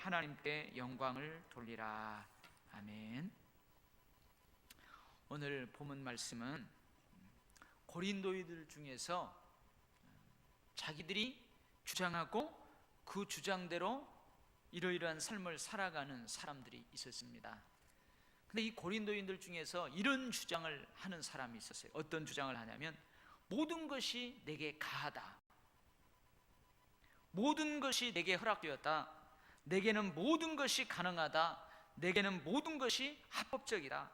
하나님께 영광을 돌리라. 아멘. 오늘 본문 말씀은 고린도인들 중에서 자기들이 주장하고 그 주장대로 이러이러한 삶을 살아가는 사람들이 있었습니다. 근데 이 고린도인들 중에서 이런 주장을 하는 사람이 있었어요. 어떤 주장을 하냐면, 모든 것이 내게 가하다, 모든 것이 내게 허락되었다, 내게는 모든 것이 가능하다, 내게는 모든 것이 합법적이다,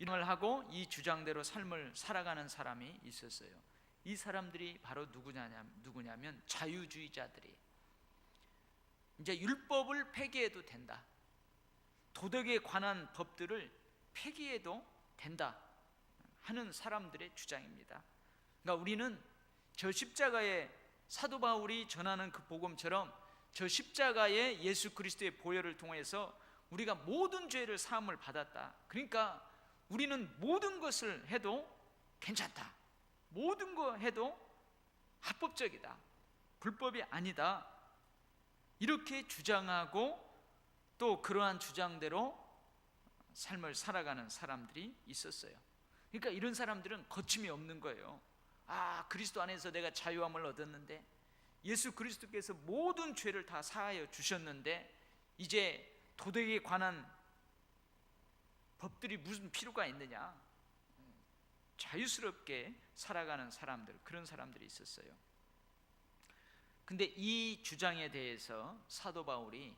이런 걸 하고 이 주장대로 삶을 살아가는 사람이 있었어요. 이 사람들이 바로 누구냐면 자유주의자들이, 이제 율법을 폐기해도 된다, 도덕에 관한 법들을 폐기해도 된다 하는 사람들의 주장입니다. 그러니까 우리는 저 십자가에, 사도 바울이 전하는 그 복음처럼 저 십자가의 예수 그리스도의 보혈을 통해서 우리가 모든 죄를 사함을 받았다. 그러니까 우리는 모든 것을 해도 괜찮다, 모든 거 해도 합법적이다, 불법이 아니다, 이렇게 주장하고 또 그러한 주장대로 삶을 살아가는 사람들이 있었어요. 그러니까 이런 사람들은 거침이 없는 거예요. 그리스도 안에서 내가 자유함을 얻었는데, 예수 그리스도께서 모든 죄를 다 사하여 주셨는데 이제 도덕에 관한 법들이 무슨 필요가 있느냐, 자유스럽게 살아가는 사람들, 그런 사람들이 있었어요. 근데 이 주장에 대해서 사도 바울이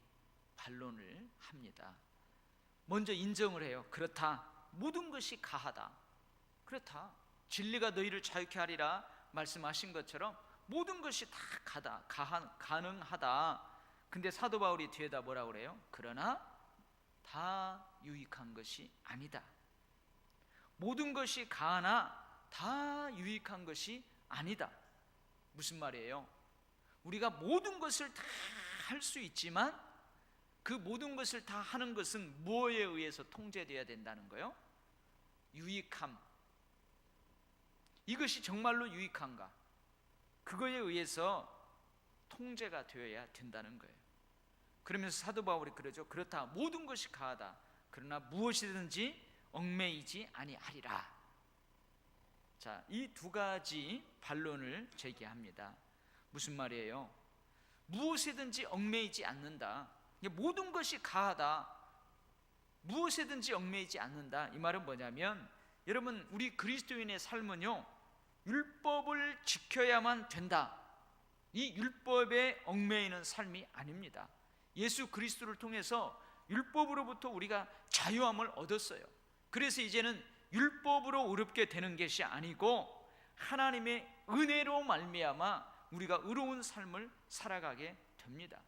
반론을 합니다. 먼저 인정을 해요. 그렇다, 모든 것이 가하다, 그렇다, 진리가 너희를 자유케 하리라 말씀하신 것처럼 모든 것이 다 가능하다. 근데 사도 바울이 뒤에다 뭐라 그래요? 그러나 다 유익한 것이 아니다. 모든 것이 가하나 다 유익한 것이 아니다. 무슨 말이에요? 우리가 모든 것을 다 할 수 있지만 그 모든 것을 다 하는 것은 무엇에 의해서 통제되어야 된다는 거예요? 유익함. 이것이 정말로 유익한가? 그거에 의해서 통제가 되어야 된다는 거예요. 그러면서 사도 바울이 그러죠. 그렇다, 모든 것이 가하다, 그러나 무엇이든지 얽매이지 아니하리라. 자, 이 두 가지 반론을 제기합니다. 무슨 말이에요? 무엇이든지 얽매이지 않는다, 모든 것이 가하다, 무엇이든지 얽매이지 않는다. 이 말은 뭐냐면, 여러분, 우리 그리스도인의 삶은요, 율법을 지켜야만 된다, 이 율법에 얽매이는 삶이 아닙니다. 예수 그리스도를 통해서 율법으로부터 우리가 자유함을 얻었어요. 그래서 이제는 율법으로 의롭게 되는 것이 아니고 하나님의 은혜로 말미암아 우리가 의로운 삶을 살아가게 됩니다.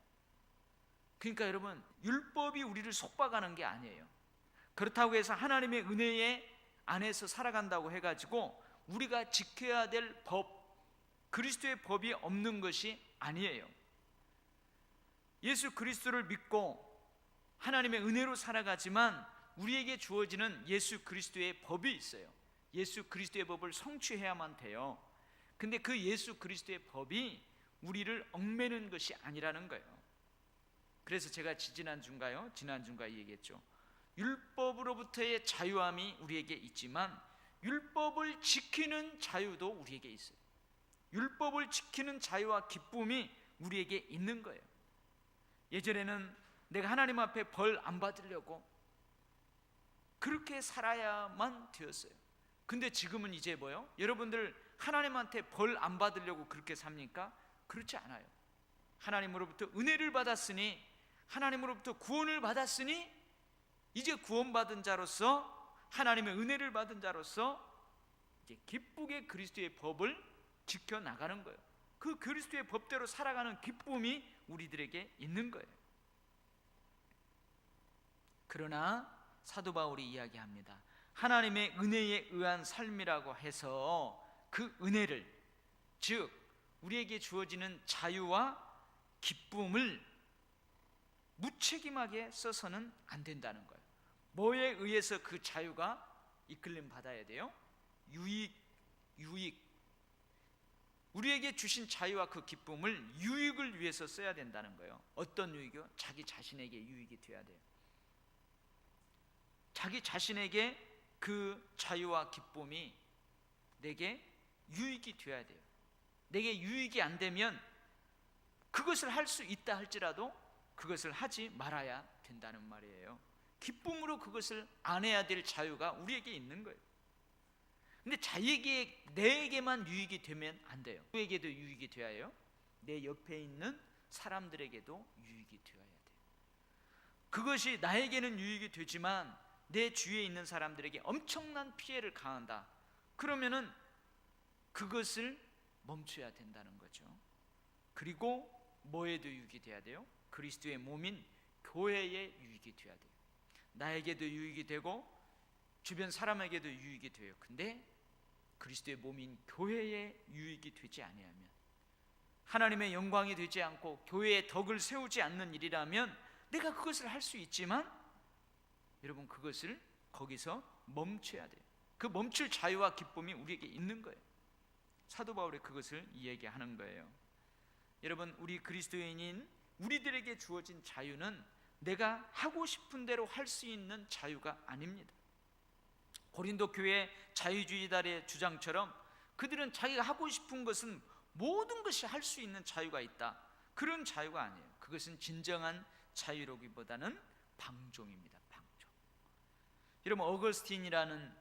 그러니까 여러분, 율법이 우리를 속박하는 게 아니에요. 그렇다고 해서 하나님의 은혜 안에서 살아간다고 해가지고 우리가 지켜야 될 법, 그리스도의 법이 없는 것이 아니에요. 예수 그리스도를 믿고 하나님의 은혜로 살아가지만 우리에게 주어지는 예수 그리스도의 법이 있어요. 예수 그리스도의 법을 성취해야만 돼요. 근데 그 예수 그리스도의 법이 우리를 얽매는 것이 아니라는 거예요. 그래서 제가 지난주인가 얘기했죠. 율법으로부터의 자유함이 우리에게 있지만 율법을 지키는 자유도 우리에게 있어요. 율법을 지키는 자유와 기쁨이 우리에게 있는 거예요. 예전에는 내가 하나님 앞에 벌 안 받으려고 그렇게 살아야만 되었어요. 근데 지금은 이제 뭐요? 여러분들 하나님한테 벌 안 받으려고 그렇게 삽니까? 그렇지 않아요. 하나님으로부터 은혜를 받았으니, 하나님으로부터 구원을 받았으니 이제 구원받은 자로서, 하나님의 은혜를 받은 자로서 이제 기쁘게 그리스도의 법을 지켜나가는 거예요. 그 그리스도의 법대로 살아가는 기쁨이 우리들에게 있는 거예요. 그러나 사도 바울이 이야기합니다. 하나님의 은혜에 의한 삶이라고 해서 그 은혜를, 즉 우리에게 주어지는 자유와 기쁨을 무책임하게 써서는 안 된다는 거예요. 뭐에 의해서 그 자유가 이끌림 받아야 돼요? 유익. 우리에게 주신 자유와 그 기쁨을 유익을 위해서 써야 된다는 거예요. 어떤 유익이요? 자기 자신에게 유익이 돼야 돼요. 자기 자신에게 그 자유와 기쁨이 내게 유익이 돼야 돼요. 내게 유익이 안 되면 그것을 할 수 있다 할지라도 그것을 하지 말아야 된다는 말이에요. 기쁨으로 그것을 안 해야 될 자유가 우리에게 있는 거예요. 근데 자에게 내게만 유익이 되면 안 돼요. 누구에게도 유익이 되어야 해요. 내 옆에 있는 사람들에게도 유익이 되어야 돼요. 그것이 나에게는 유익이 되지만 내 주위에 있는 사람들에게 엄청난 피해를 가한다. 그러면은 그것을 멈춰야 된다는 거죠. 그리고 뭐에도 유익이 돼야 돼요? 그리스도의 몸인 교회에 유익이 돼야 돼요. 나에게도 유익이 되고 주변 사람에게도 유익이 돼요. 근데 그리스도의 몸인 교회에 유익이 되지 아니하면, 하나님의 영광이 되지 않고 교회의 덕을 세우지 않는 일이라면 내가 그것을 할 수 있지만 여러분 그것을 거기서 멈춰야 돼요. 그 멈출 자유와 기쁨이 우리에게 있는 거예요. 사도 바울이 그것을 이야기하는 거예요. 여러분, 우리 그리스도인인 우리들에게 주어진 자유는 내가 하고 싶은 대로 할 수 있는 자유가 아닙니다. 고린도 교회 자유주의자의 주장처럼 그들은 자기가 하고 싶은 것은 모든 것이 할 수 있는 자유가 있다. 그런 자유가 아니에요. 그것은 진정한 자유로기보다는 방종입니다. 방종. 여러분, 어거스틴이라는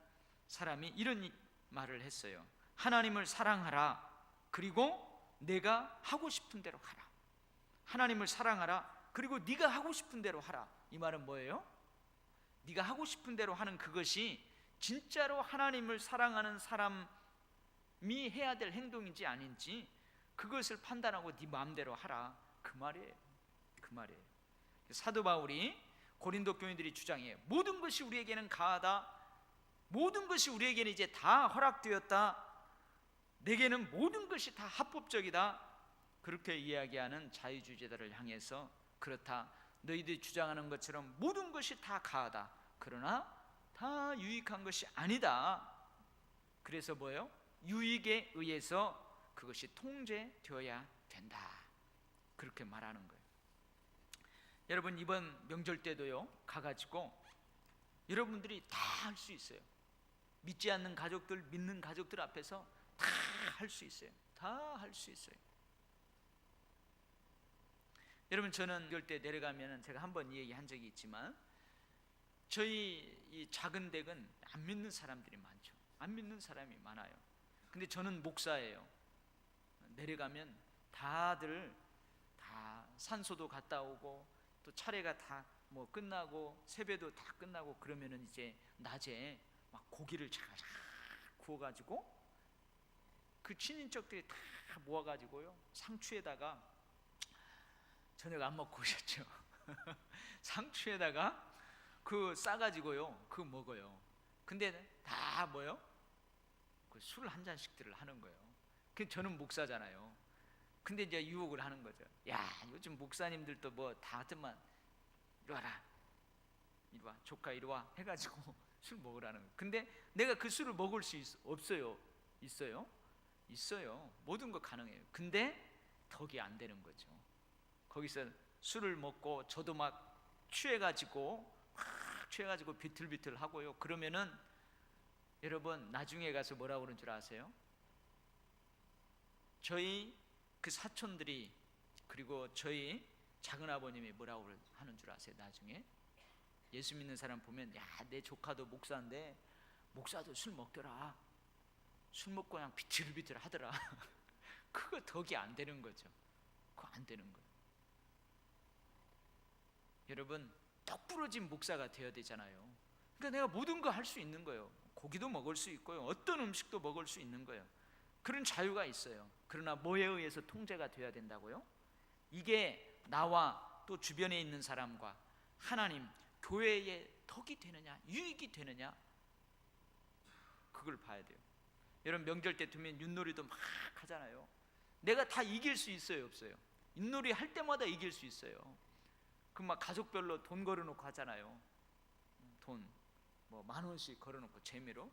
사람이 이런 말을 했어요. 하나님을 사랑하라. 그리고 내가 하고 싶은 대로 하라. 하나님을 사랑하라. 그리고 네가 하고 싶은 대로 하라. 이 말은 뭐예요? 네가 하고 싶은 대로 하는 그것이 진짜로 하나님을 사랑하는 사람이 해야 될 행동인지 아닌지 그것을 판단하고 네 마음대로 하라. 그 말이에요. 그 말이에요. 사도 바울이 고린도 교인들이 주장해요. 모든 것이 우리에게는 가하다. 모든 것이 우리에게는 이제 다 허락되었다. 내게는 모든 것이 다 합법적이다. 그렇게 이야기하는 자유주의자들을 향해서 그렇다. 너희들이 주장하는 것처럼 모든 것이 다 가하다. 그러나 다 유익한 것이 아니다. 그래서 뭐예요? 유익에 의해서 그것이 통제되어야 된다. 그렇게 말하는 거예요. 여러분, 이번 명절 때도요, 가가지고 여러분들이 다 할 수 있어요. 믿지 않는 가족들, 믿는 가족들 앞에서 다 할 수 있어요. 다 할 수 있어요. 여러분, 저는 명절 때 내려가면 제가 한번 얘기한 적이 있지만 저희 이 작은 댁은 안 믿는 사람들이 많죠. 안 믿는 사람이 많아요. 근데 저는 목사예요. 내려가면 다들 다 산소도 갔다 오고 또 차례가 다 뭐 끝나고 세배도 다 끝나고 그러면은 이제 낮에 막 고기를 잘 구워가지고 그 친인척들이 다 모아가지고요 상추에다가, 저녁 안 먹고 오셨죠? 상추에다가 그 싸가지고요 그 먹어요. 근데 다 뭐요? 그 술 한 잔씩들을 하는 거예요. 그 저는 목사잖아요. 근데 이제 유혹을 하는 거죠. 야, 요즘 목사님들도 뭐 다 하더만 이리 와라, 이리 와, 조카 이리 와 해가지고 술 먹으라는 거예요. 근데 내가 그 술을 먹을 수 없어요? 있어요? 있어요. 모든 거 가능해요. 근데 덕이 안 되는 거죠. 거기서 술을 먹고 저도 막 취해가지고 비틀비틀 하고요. 그러면은 여러분 나중에 가서 뭐라고 그러는 줄 아세요? 저희 그 사촌들이 그리고 저희 작은아버님이 뭐라고 하는 줄 아세요? 나중에 예수 믿는 사람 보면, 야, 내 조카도 목사인데 목사도 술 먹더라. 술 먹고 그냥 비틀비틀 하더라. 그거 덕이 안 되는 거죠. 그거 안 되는 거예요. 여러분, 떡 부러진 목사가 되어야 되잖아요. 그러니까 내가 모든 거 할 수 있는 거예요. 고기도 먹을 수 있고요, 어떤 음식도 먹을 수 있는 거예요. 그런 자유가 있어요. 그러나 뭐에 의해서 통제가 되어야 된다고요? 이게 나와 또 주변에 있는 사람과 하나님, 교회에 덕이 되느냐, 유익이 되느냐, 그걸 봐야 돼요. 여러분, 명절 때 되면 윷놀이도 막 하잖아요. 내가 다 이길 수 있어요, 없어요? 윷놀이 할 때마다 이길 수 있어요. 그럼 막 가족별로 돈 걸어놓고 하잖아요. 돈 뭐 10,000원씩 걸어놓고 재미로.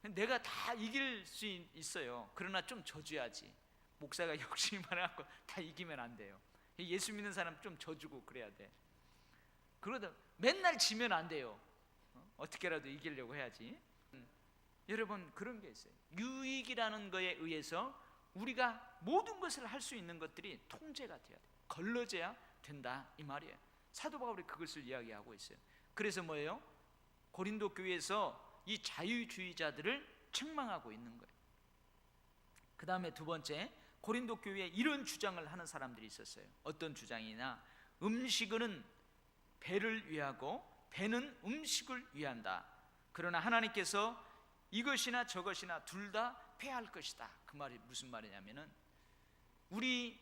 내가 다 이길 수 있어요. 그러나 좀 져줘야지. 목사가 욕심이 많아갖고 다 이기면 안 돼요. 예수 믿는 사람 좀 져주고 그래야 돼. 그러다 맨날 지면 안 돼요. 어떻게라도 이기려고 해야지. 여러분, 그런 게 있어요. 유익이라는 거에 의해서 우리가 모든 것을 할 수 있는 것들이 통제가 돼야 돼. 걸러져야 된다 이 말이에요. 사도 바울이 그것을 이야기하고 있어요. 그래서 뭐예요? 고린도 교회에서 이 자유주의자들을 책망하고 있는 거예요. 그 다음에 두 번째, 고린도 교회에 이런 주장을 하는 사람들이 있었어요. 어떤 주장이나, 음식은 배를 위하고 배는 음식을 위한다. 그러나 하나님께서 이것이나 저것이나 둘 다 패할 것이다. 그 말이 무슨 말이냐면은, 우리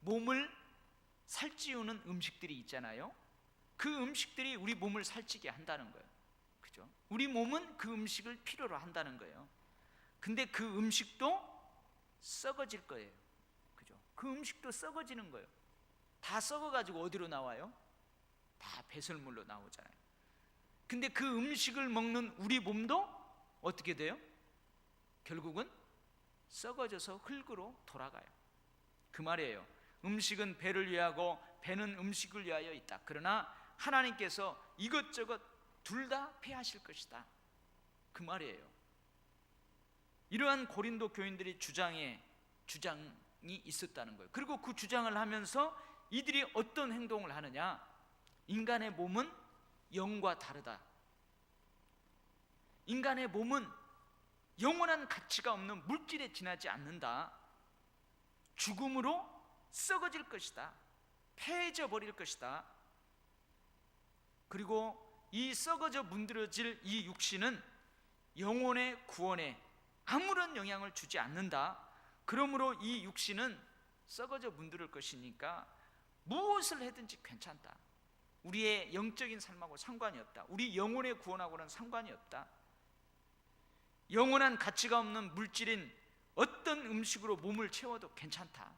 몸을 살찌우는 음식들이 있잖아요. 그 음식들이 우리 몸을 살찌게 한다는 거예요. 그죠? 우리 몸은 그 음식을 필요로 한다는 거예요. 근데 그 음식도 썩어질 거예요. 그죠? 그 음식도 썩어지는 거예요. 다 썩어가지고 어디로 나와요? 다 배설물로 나오잖아요. 근데 그 음식을 먹는 우리 몸도 어떻게 돼요? 결국은 썩어져서 흙으로 돌아가요. 그 말이에요. 음식은 배를 위하고 배는 음식을 위하여 있다. 그러나 하나님께서 이것저것 둘 다 패하실 것이다. 그 말이에요. 이러한 고린도 교인들이 주장이 있었다는 거예요. 그리고 그 주장을 하면서 이들이 어떤 행동을 하느냐? 인간의 몸은 영과 다르다. 인간의 몸은 영원한 가치가 없는 물질에 지나지 않는다. 죽음으로 썩어질 것이다. 폐해져 버릴 것이다. 그리고 이 썩어져 문드러질 이 육신은 영혼의 구원에 아무런 영향을 주지 않는다. 그러므로 이 육신은 썩어져 문드릴 것이니까 무엇을 해든지 괜찮다. 우리의 영적인 삶하고 상관이 없다. 우리 영혼의 구원하고는 상관이 없다. 영원한 가치가 없는 물질인 어떤 음식으로 몸을 채워도 괜찮다.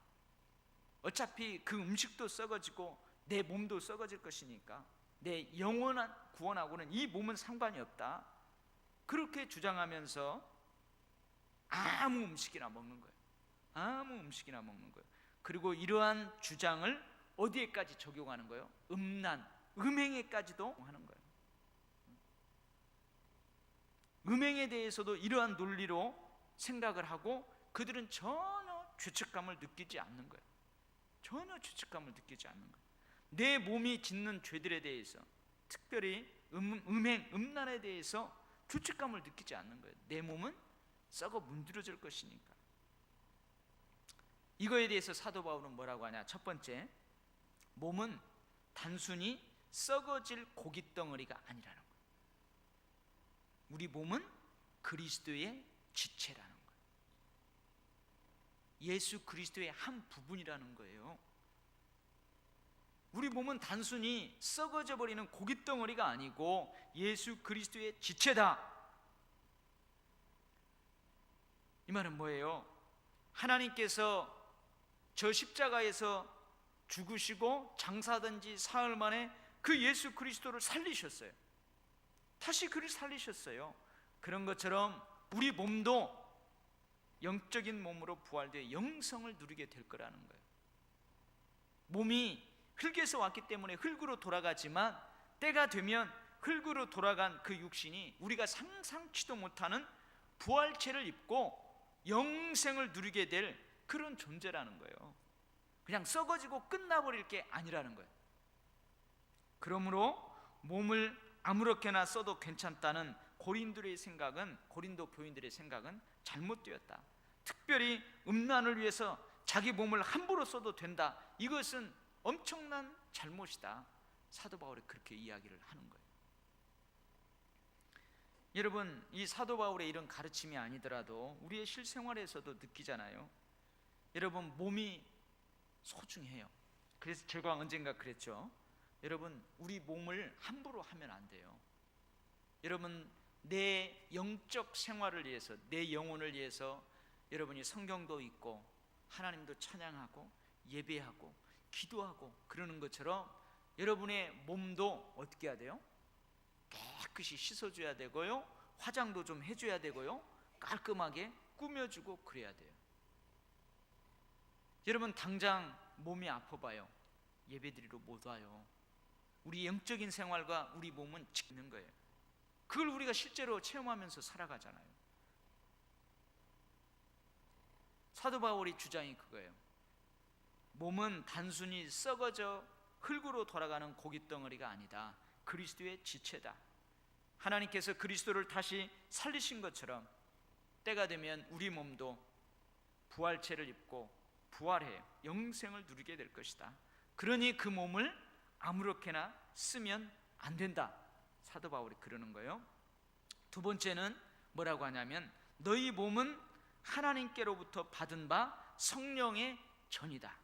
어차피 그 음식도 썩어지고 내 몸도 썩어질 것이니까 내 영원한 구원하고는 이 몸은 상관이 없다. 그렇게 주장하면서 아무 음식이나 먹는 거예요. 아무 음식이나 먹는 거예요. 그리고 이러한 주장을 어디에까지 적용하는 거예요? 음행에까지도 하는 거예요. 음행에 대해서도 이러한 논리로 생각을 하고 그들은 전혀 죄책감을 느끼지 않는 거예요. 전혀 죄책감을 느끼지 않는 거예요. 내 몸이 짓는 죄들에 대해서, 특별히 음란에 대해서 죄책감을 느끼지 않는 거예요. 내 몸은 썩어 문드러질 것이니까. 이거에 대해서 사도 바울은 뭐라고 하냐? 첫 번째, 몸은 단순히 썩어질 고깃덩어리가 아니라는 거예요. 우리 몸은 그리스도의 지체라는 거예요. 예수 그리스도의 한 부분이라는 거예요. 우리 몸은 단순히 썩어져 버리는 고깃덩어리가 아니고 예수 그리스도의 지체다. 이 말은 뭐예요? 하나님께서 저 십자가에서 죽으시고 장사된 지 사흘 만에 그 예수 그리스도를 살리셨어요. 다시 그를 살리셨어요. 그런 것처럼 우리 몸도 영적인 몸으로 부활되어 영성을 누리게 될 거라는 거예요. 몸이 흙에서 왔기 때문에 흙으로 돌아가지만 때가 되면 흙으로 돌아간 그 육신이 우리가 상상치도 못하는 부활체를 입고 영생을 누리게 될 그런 존재라는 거예요. 그냥 썩어지고 끝나버릴 게 아니라는 거예요. 그러므로 몸을 아무렇게나 써도 괜찮다는 고린도 교인들의 생각은 잘못되었다. 특별히 음란을 위해서 자기 몸을 함부로 써도 된다. 이것은 엄청난 잘못이다. 사도 바울이 그렇게 이야기를 하는 거예요. 여러분, 이 사도 바울의 이런 가르침이 아니더라도 우리의 실생활에서도 느끼잖아요. 여러분, 몸이 소중해요. 그래서 제가 언젠가 그랬죠. 여러분, 우리 몸을 함부로 하면 안 돼요. 여러분, 내 영적 생활을 위해서, 내 영혼을 위해서 여러분이 성경도 읽고 하나님도 찬양하고 예배하고 기도하고 그러는 것처럼 여러분의 몸도 어떻게 해야 돼요? 깨끗이 씻어줘야 되고요, 화장도 좀 해줘야 되고요, 깔끔하게 꾸며주고 그래야 돼요. 여러분 당장 몸이 아파봐요. 예배드리러 못 와요. 우리 영적인 생활과 우리 몸은 찍는 거예요. 그걸 우리가 실제로 체험하면서 살아가잖아요. 사도 바울의 주장이 그거예요. 몸은 단순히 썩어져 흙으로 돌아가는 고깃덩어리가 아니다. 그리스도의 지체다. 하나님께서 그리스도를 다시 살리신 것처럼 때가 되면 우리 몸도 부활체를 입고 부활해 영생을 누리게 될 것이다. 그러니 그 몸을 아무렇게나 쓰면 안 된다. 사도 바울이 그러는 거예요. 두 번째는 뭐라고 하냐면 너희 몸은 하나님께로부터 받은 바 성령의 전이다.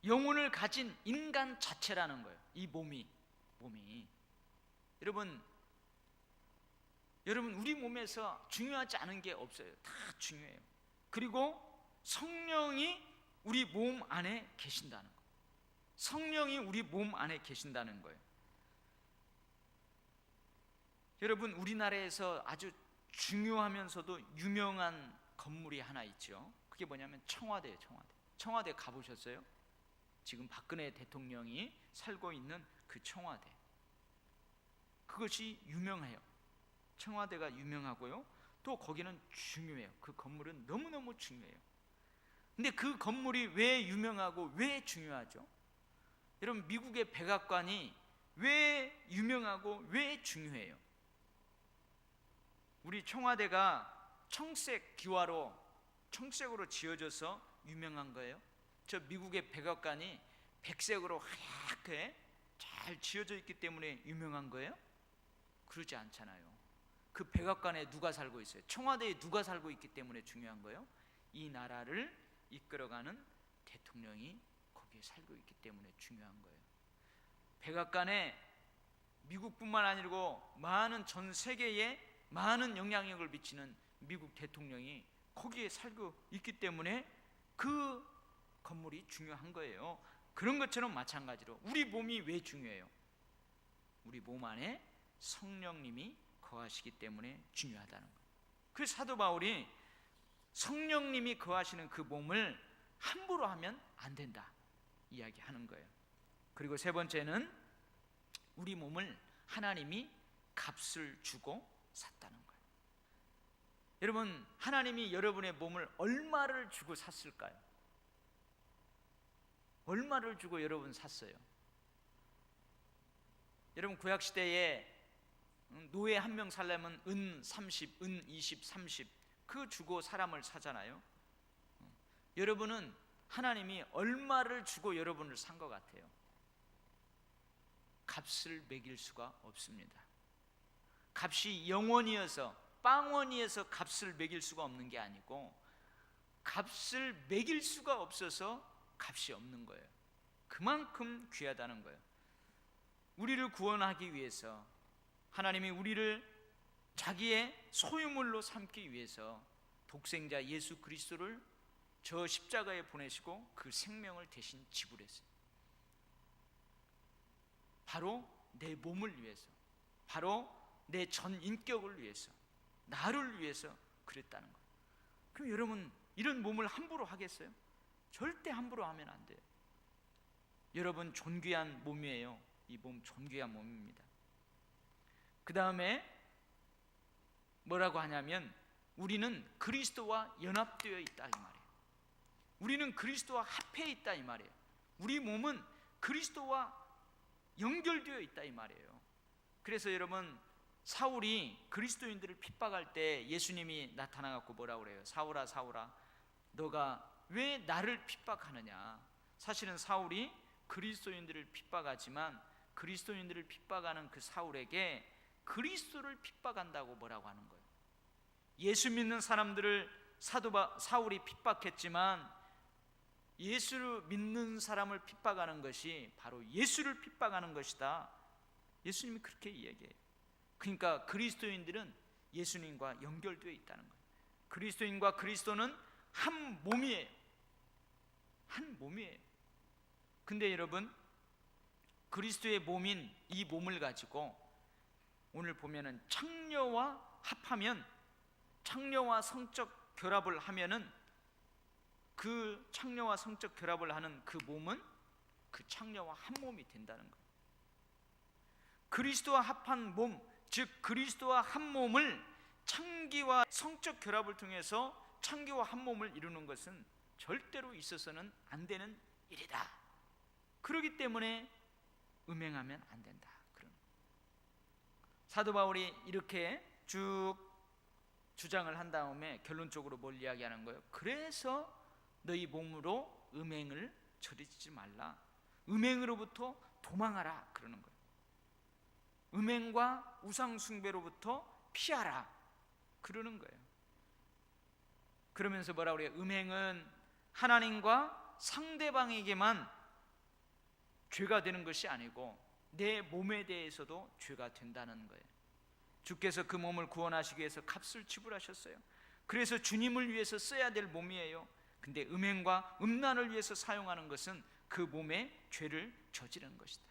영혼을 가진 인간 자체라는 거예요. 이 몸이 여러분 우리 몸에서 중요하지 않은 게 없어요. 다 중요해요. 그리고 성령이 우리 몸 안에 계신다는 거예요. 성령이 우리 몸 안에 계신다는 거예요. 여러분 우리나라에서 아주 중요하면서도 유명한 건물이 하나 있죠. 그게 뭐냐면 청와대예요. 청와대 가보셨어요? 지금 박근혜 대통령이 살고 있는 그 청와대, 그것이 유명해요. 청와대가 유명하고요, 또 거기는 중요해요. 그 건물은 너무너무 중요해요. 근데 그 건물이 왜 유명하고 왜 중요하죠? 여러분 미국의 백악관이 왜 유명하고 왜 중요해요? 우리 청와대가 청색 기와로 청색으로 지어져서 유명한 거예요. 저 미국의 백악관이 백색으로 하얗게 잘 지어져 있기 때문에 유명한 거예요? 그러지 않잖아요. 그 백악관에 누가 살고 있어요? 청와대에 누가 살고 있기 때문에 중요한 거예요? 이 나라를 이끌어가는 대통령이 거기에 살고 있기 때문에 중요한 거예요. 백악관에 미국뿐만 아니고 많은 전 세계에 많은 영향력을 미치는 미국 대통령이 거기에 살고 있기 때문에 그 건물이 중요한 거예요. 그런 것처럼 마찬가지로 우리 몸이 왜 중요해요? 우리 몸 안에 성령님이 거하시기 때문에 중요하다는 거예요. 그래서 사도 바울이 성령님이 거하시는 그 몸을 함부로 하면 안 된다 이야기하는 거예요. 그리고 세 번째는 우리 몸을 하나님이 값을 주고 샀다는 거예요. 여러분 하나님이 여러분의 몸을 얼마를 주고 샀을까요? 얼마를 주고 여러분 샀어요? 여러분 구약시대에 노예 한 명 살려면 은 30, 은 20, 30 그 주고 사람을 사잖아요. 여러분은 하나님이 얼마를 주고 여러분을 산 것 같아요? 값을 매길 수가 없습니다. 값이 영원이어서 빵원이어서 값을 매길 수가 없는 게 아니고 값을 매길 수가 없어서 값이 없는 거예요. 그만큼 귀하다는 거예요. 우리를 구원하기 위해서 하나님이 우리를 자기의 소유물로 삼기 위해서 독생자 예수 그리스도를 저 십자가에 보내시고 그 생명을 대신 지불했어요. 바로 내 몸을 위해서, 바로 내 전 인격을 위해서, 나를 위해서 그랬다는 거예요. 그럼 여러분 이런 몸을 함부로 하겠어요? 절대 함부로 하면 안 돼요. 여러분 존귀한 몸이에요. 이 몸 존귀한 몸입니다. 그 다음에 뭐라고 하냐면 우리는 그리스도와 연합되어 있다 이 말이에요. 우리는 그리스도와 합해 있다 이 말이에요. 우리 몸은 그리스도와 연결되어 있다 이 말이에요. 그래서 여러분 사울이 그리스도인들을 핍박할 때 예수님이 나타나갖고 뭐라고 그래요? 사울아 사울아 너가 왜 나를 핍박하느냐. 사실은 사울이 그리스도인들을 픽박하지만 그리스도인들을 핍박하는 그 사울에게 그리스도를 핍박한다고 뭐라고 하는 거예요? 예수 믿는 사람들을 사울이 핍박했지만 예수를 믿는 사람을 핍박하는 것이 바로 예수를 핍박하는 것이다. 예수님이 그렇게 이야기해요. 그러니까 그리스도인들은 예수님과 연결되어 있다는 거예요. 그리스도인과 그리스도는 한 몸이에요. 한 몸이에요. 근데 여러분 그리스도의 몸인 이 몸을 가지고 오늘 보면은 창녀와 합하면 창녀와 성적 결합을 하면은 그 창녀와 성적 결합을 하는 그 몸은 그 창녀와 한 몸이 된다는 거예요. 그리스도와 합한 몸, 즉 그리스도와 한 몸을 창기와 성적 결합을 통해서 창기와 한 몸을 이루는 것은 절대로 있어서는 안 되는 일이다. 그렇기 때문에 음행하면 안 된다. 그런 사도 바울이 이렇게 쭉 주장을 한 다음에 결론적으로 뭘 이야기하는 거예요? 그래서 너희 몸으로 음행을 저지르지 말라. 음행으로부터 도망하라 그러는 거예요. 음행과 우상 숭배로부터 피하라 그러는 거예요. 그러면서 뭐라 그래요? 음행은 하나님과 상대방에게만 죄가 되는 것이 아니고 내 몸에 대해서도 죄가 된다는 거예요. 주께서 그 몸을 구원하시기 위해서 값을 지불하셨어요. 그래서 주님을 위해서 써야 될 몸이에요. 근데 음행과 음란을 위해서 사용하는 것은 그 몸에 죄를 저지르는 것이다.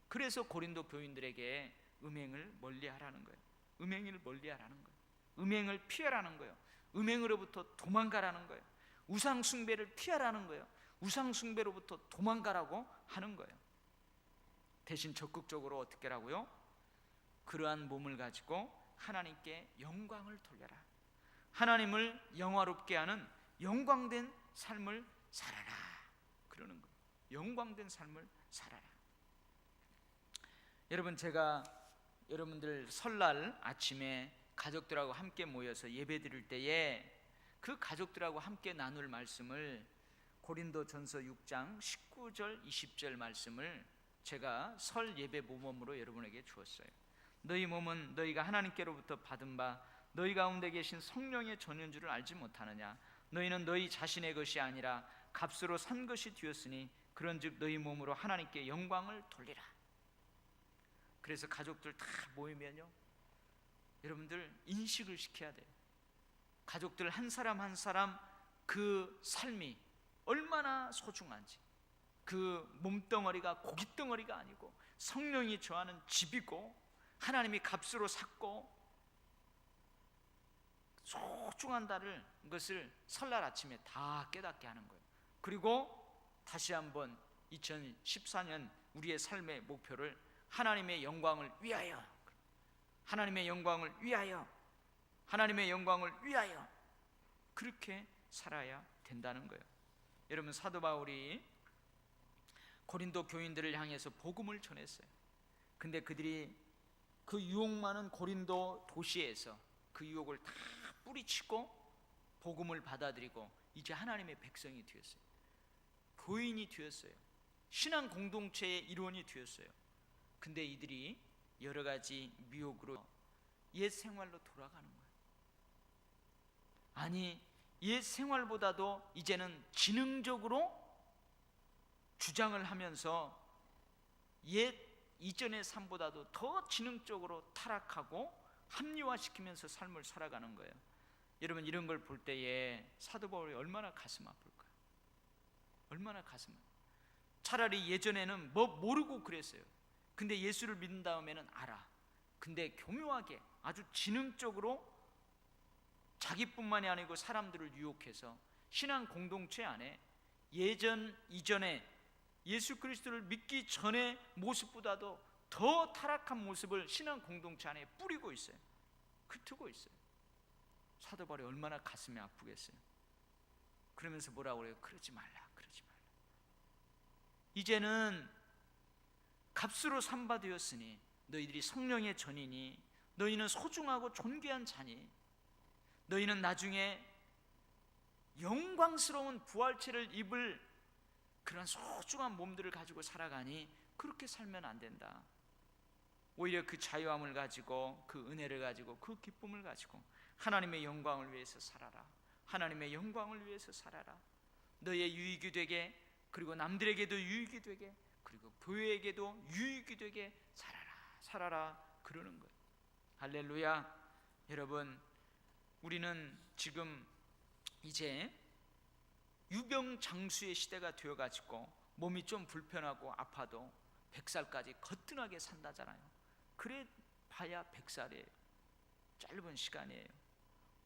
그래서 고린도 교인들에게 음행을 멀리하라는 거예요. 음행을 멀리하라는 거예요. 음행을 피하라는 거예요. 음행으로부터 도망가라는 거예요. 우상 숭배를 피하라는 거예요. 우상 숭배로부터 도망가라고 하는 거예요. 대신 적극적으로 어떻게 하라고요? 그러한 몸을 가지고 하나님께 영광을 돌려라. 하나님을 영화롭게 하는 영광된 삶을 살아라 그러는 거예요. 영광된 삶을 살아라. 여러분, 제가 여러분들 설날 아침에 가족들하고 함께 모여서 예배 드릴 때에 그 가족들하고 함께 나눌 말씀을 고린도전서 6장 19절 20절 말씀을 제가 설 예배 모범으로 여러분에게 주었어요. 너희 몸은 너희가 하나님께로부터 받은 바 너희 가운데 계신 성령의 전인 줄을 알지 못하느냐. 너희는 너희 자신의 것이 아니라 값으로 산 것이 되었으니 그런즉 너희 몸으로 하나님께 영광을 돌리라. 그래서 가족들 다 모이면요, 여러분들 인식을 시켜야 돼요. 가족들 한 사람 한 사람 그 삶이 얼마나 소중한지, 그 몸덩어리가 고깃덩어리가 아니고 성령이 좋아하는 집이고 하나님이 값으로 샀고 소중한다를 것을 설날 아침에 다 깨닫게 하는 거예요. 그리고 다시 한번 2014년 우리의 삶의 목표를 하나님의 영광을 위하여, 하나님의 영광을 위하여, 하나님의 영광을 위하여 그렇게 살아야 된다는 거예요. 여러분, 사도 바울이 고린도 교인들을 향해서 복음을 전했어요. 근데 그들이 그 유혹 많은 고린도 도시에서 그 유혹을 다 뿌리치고 복음을 받아들이고 이제 하나님의 백성이 되었어요. 교인이 되었어요. 신앙 공동체의 일원이 되었어요. 근데 이들이 여러 가지 미혹으로 옛 생활로 돌아가는 거예요. 아니, 옛 생활보다도 이제는 지능적으로 주장을 하면서 옛 이전의 삶보다도 더 지능적으로 타락하고 합리화시키면서 삶을 살아가는 거예요. 여러분, 이런 걸 볼 때에 사도 바울이 얼마나 가슴 아플까요? 얼마나 가슴 아플까요? 차라리 예전에는 뭐 모르고 그랬어요. 근데 예수를 믿은 다음에는 알아. 근데 교묘하게 아주 지능적으로 자기뿐만이 아니고 사람들을 유혹해서 신앙 공동체 안에 예전 이전에 예수 그리스도를 믿기 전의 모습보다도 더 타락한 모습을 신앙 공동체 안에 뿌리고 있어요. 흩트고 있어요. 사도 바울이 얼마나 가슴이 아프겠어요. 그러면서 뭐라고 그래요? 그러지 말라, 그러지 말라. 이제는 값으로 삼바되었으니 너희들이 성령의 전이니 너희는 소중하고 존귀한 자니 너희는 나중에 영광스러운 부활체를 입을 그런 소중한 몸들을 가지고 살아가니 그렇게 살면 안 된다. 오히려 그 자유함을 가지고 그 은혜를 가지고 그 기쁨을 가지고 하나님의 영광을 위해서 살아라. 하나님의 영광을 위해서 살아라. 너의 유익이 되게, 그리고 남들에게도 유익이 되게, 그리고 교회에게도 유익이 되게 살아라 그러는 거예요. 할렐루야. 여러분, 우리는 지금 이제 유병장수의 시대가 되어가지고 몸이 좀 불편하고 아파도 100살까지 거뜬하게 산다잖아요. 그래 봐야 100살이에요. 짧은 시간이에요.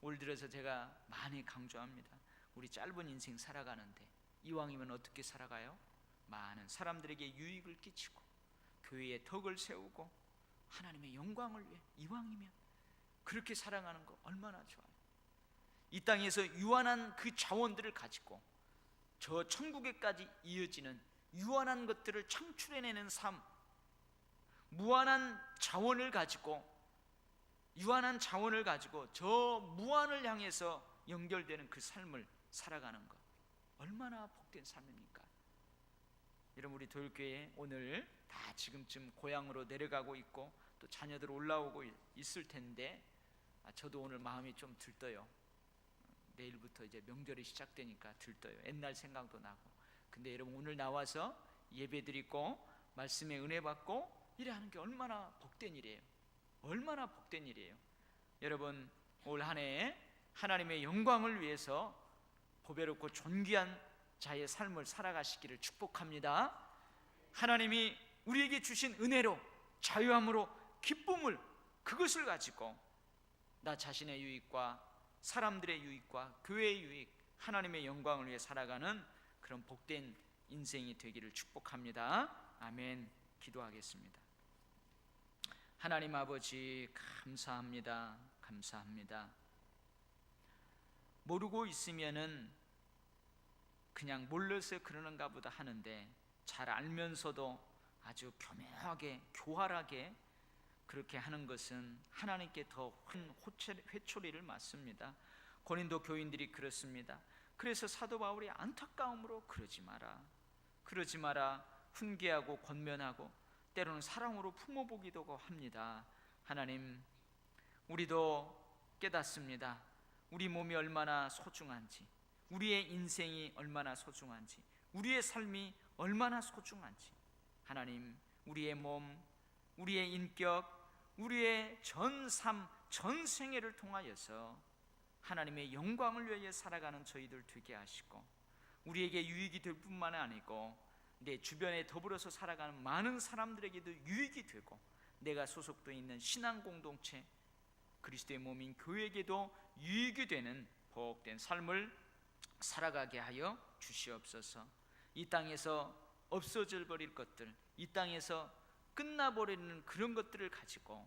올 들어서 제가 많이 강조합니다. 우리 짧은 인생 살아가는데 이왕이면 어떻게 살아가요? 많은 사람들에게 유익을 끼치고 교회에 덕을 세우고 하나님의 영광을 위해 이왕이면 그렇게 살아가는 거 얼마나 좋아요. 이 땅에서 유한한 그 자원들을 가지고 저 천국에까지 이어지는 유한한 것들을 창출해내는 삶, 무한한 자원을 가지고 유한한 자원을 가지고 저 무한을 향해서 연결되는 그 삶을 살아가는 것 얼마나 복된 삶입니까? 여러분, 우리 도율교회 오늘 다 지금쯤 고향으로 내려가고 있고 또 자녀들 올라오고 있을 텐데 저도 오늘 마음이 좀 들떠요. 내일부터 이제 명절이 시작되니까 들떠요. 옛날 생각도 나고. 근데 여러분, 오늘 나와서 예배드리고 말씀의 은혜 받고 이래 하는 게 얼마나 복된 일이에요. 얼마나 복된 일이에요. 여러분, 올 한 해 하나님의 영광을 위해서 보배롭고 존귀한 자의 삶을 살아가시기를 축복합니다. 하나님이 우리에게 주신 은혜로, 자유함으로, 기쁨을, 그것을 가지고 나 자신의 유익과 사람들의 유익과 교회의 유익, 하나님의 영광을 위해 살아가는 그런 복된 인생이 되기를 축복합니다. 아멘. 기도하겠습니다. 하나님 아버지, 감사합니다. 감사합니다. 모르고 있으면은 그냥 몰라서 그러는가 보다 하는데 잘 알면서도 아주 교묘하게 교활하게 그렇게 하는 것은 하나님께 더 큰 회초리를 맞습니다. 고린도 교인들이 그렇습니다. 그래서 사도 바울이 안타까움으로 그러지 마라 훈계하고 권면하고 때로는 사랑으로 품어보기도 합니다. 하나님, 우리도 깨닫습니다. 우리 몸이 얼마나 소중한지, 우리의 인생이 얼마나 소중한지, 우리의 삶이 얼마나 소중한지. 하나님, 우리의 몸, 우리의 인격, 우리의 전 삶, 전 생애를 통하여서 하나님의 영광을 위해 살아가는 저희들 되게 하시고 우리에게 유익이 될 뿐만 아니고 내 주변에 더불어서 살아가는 많은 사람들에게도 유익이 되고 내가 소속돼 있는 신앙 공동체, 그리스도의 몸인 교회에게도 유익이 되는 복된 삶을 살아가게 하여 주시옵소서. 이 땅에서 없어져 버릴 것들, 이 땅에서 끝나버리는 그런 것들을 가지고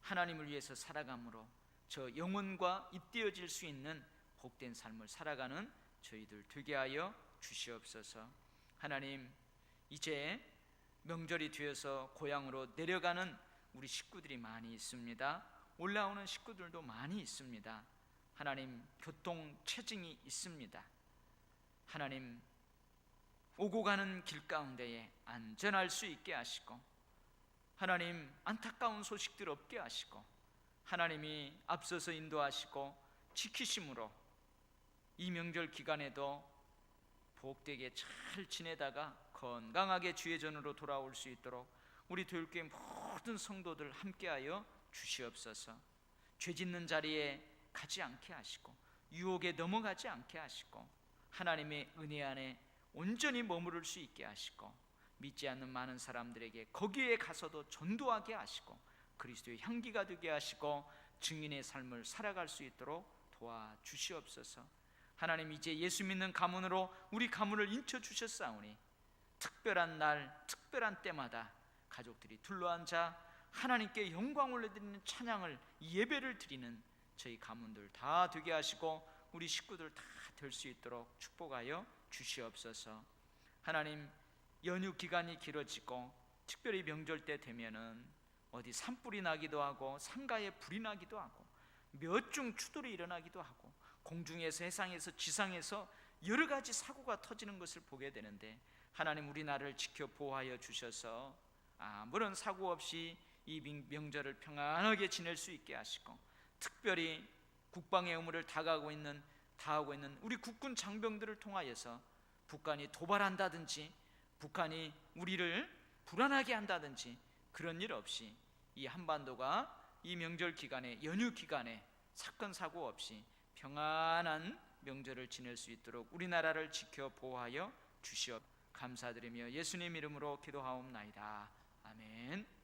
하나님을 위해서 살아감으로 저 영혼과 잇대어질 수 있는 복된 삶을 살아가는 저희들 되게 하여 주시옵소서. 하나님, 이제 명절이 되어서 고향으로 내려가는 우리 식구들이 많이 있습니다. 올라오는 식구들도 많이 있습니다. 하나님, 교통 체증이 있습니다. 하나님, 오고 가는 길 가운데에 안전할 수 있게 하시고 하나님, 안타까운 소식들 없게 하시고 하나님이 앞서서 인도하시고 지키심으로 이 명절 기간에도 복되게 잘 지내다가 건강하게 주의 전으로 돌아올 수 있도록 우리 도율교회 모든 성도들 함께하여 주시옵소서. 죄 짓는 자리에 가지 않게 하시고 유혹에 넘어가지 않게 하시고 하나님의 은혜 안에 온전히 머무를 수 있게 하시고 믿지 않는 많은 사람들에게 거기에 가서도 전도하게 하시고 그리스도의 향기가 되게 하시고 증인의 삶을 살아갈 수 있도록 도와주시옵소서. 하나님, 이제 예수 믿는 가문으로 우리 가문을 인쳐주셨사오니 특별한 날, 특별한 때마다 가족들이 둘러앉아 하나님께 영광을 올려드리는 찬양을, 예배를 드리는 저희 가문들 다 되게 하시고 우리 식구들 다 될 수 있도록 축복하여 주시옵소서. 하나님, 연휴 기간이 길어지고 특별히 명절 때 되면은 어디 산불이 나기도 하고 상가에 불이 나기도 하고 몇 중 추돌이 일어나기도 하고 공중에서, 해상에서, 지상에서 여러 가지 사고가 터지는 것을 보게 되는데 하나님, 우리 나라를 지켜 보호하여 주셔서 아무런 사고 없이 이 명절을 평안하게 지낼 수 있게 하시고 특별히 국방의 의무를 다하고 있는 우리 국군 장병들을 통하여서 북한이 도발한다든지 북한이 우리를 불안하게 한다든지 그런 일 없이 이 한반도가 이 명절 기간에, 연휴 기간에 사건 사고 없이 평안한 명절을 지낼 수 있도록 우리나라를 지켜 보호하여 주시옵. 감사드리며 예수님 이름으로 기도하옵나이다. 아멘.